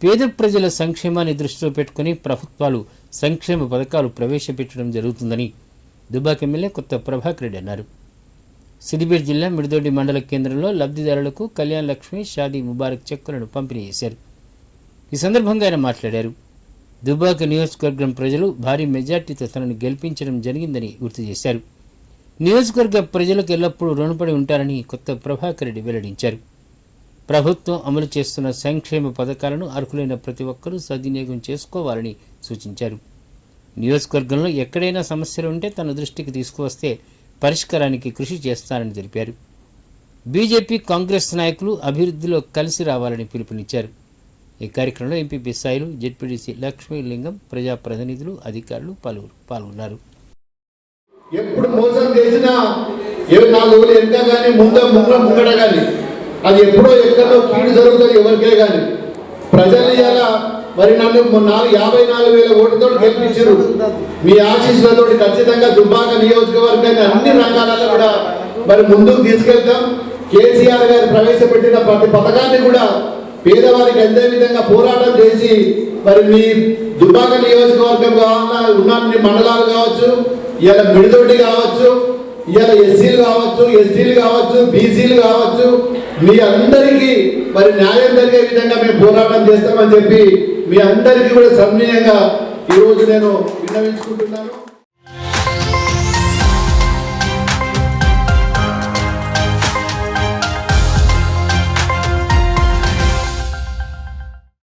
పేద ప్రజల సంక్షేమాన్ని దృష్టిలో పెట్టుకుని ప్రభుత్వాలు సంక్షేమ పథకాలు ప్రవేశపెట్టడం జరుగుతుందని దుబ్బాక ఎమ్మెల్యే కొత్త ప్రభాకర్ రెడ్డి అన్నారు. సిద్దిపేట జిల్లా మిడిదొడ్డి మండల కేంద్రంలో లబ్ధిదారులకు కళ్యాణ్ లక్ష్మి షాదీ ముబారక్ చెక్కులను పంపిణీ చేశారు. ఈ సందర్భంగా ఆయన మాట్లాడారు. దుబ్బాక నియోజకవర్గం ప్రజలు భారీ మెజార్టీతో తనను గెలిపించడం జరిగిందని గుర్తు చేశారు. నియోజకవర్గ ప్రజలకు ఎల్లప్పుడూ రుణపడి ఉంటారని కొత్త ప్రభాకర్ రెడ్డి వెల్లడించారు. ప్రభుత్వం అమలు చేస్తున్న సంక్షేమ పథకాలను అర్హులైన ప్రతి ఒక్కరూ సద్వినియోగం చేసుకోవాలని సూచించారు. నియోజకవర్గంలో ఎక్కడైనా సమస్యలు ఉంటే తన దృష్టికి తీసుకువస్తే పరిష్కారానికి కృషి చేస్తానని తెలిపారు. బీజేపీ కాంగ్రెస్ నాయకులు అభివృద్ధిలో కలిసి రావాలని పిలుపునిచ్చారు. ఈ కార్యక్రమంలో ఎంపీపీ స్థాయిలు జెడ్పీటీసీ లక్ష్మీలింగం, ప్రజాప్రతినిధులు, అధికారులు పలువురు పాల్గొన్నారు. ఎప్పుడు మోసం చేసినా 4 రోజులు ఎంత కానీ ముంగడ కానీ అది ఎప్పుడో ఎక్కడో కీడు జరుగుతుంది ఎవరికే కానీ. ప్రజలు ఇలా మరి నన్ను 54,000 ఓటుతో గెలిపించారు. మీ ఆశీస్సులతో ఖచ్చితంగా దుబ్బాక నియోజకవర్గాన్ని అన్ని రంగాలలో కూడా మరి ముందుకు తీసుకెళ్తాం. కేసీఆర్ గారు ప్రవేశపెట్టిన ప్రతి పథకాన్ని కూడా పేదవారికి అందే విధంగా పోరాటం చేసి మరి మీ దుబ్బాక నియోజకవర్గం ఉన్న మండలాలు కావచ్చు, ఇలా మిడిదొడ్డి కావచ్చు, ఇలా ఎస్సీలు కావచ్చు, ఎస్టీలు కావచ్చు, బీసీలు కావచ్చు, మీ అందరికీ మరి న్యాయం జరిగే విధంగా మేము పోరాటం చేస్తామని చెప్పి మీ అందరికీ కూడా సమ్మియంగా ఈరోజు నేను విన్నవించుకుంటున్నాను.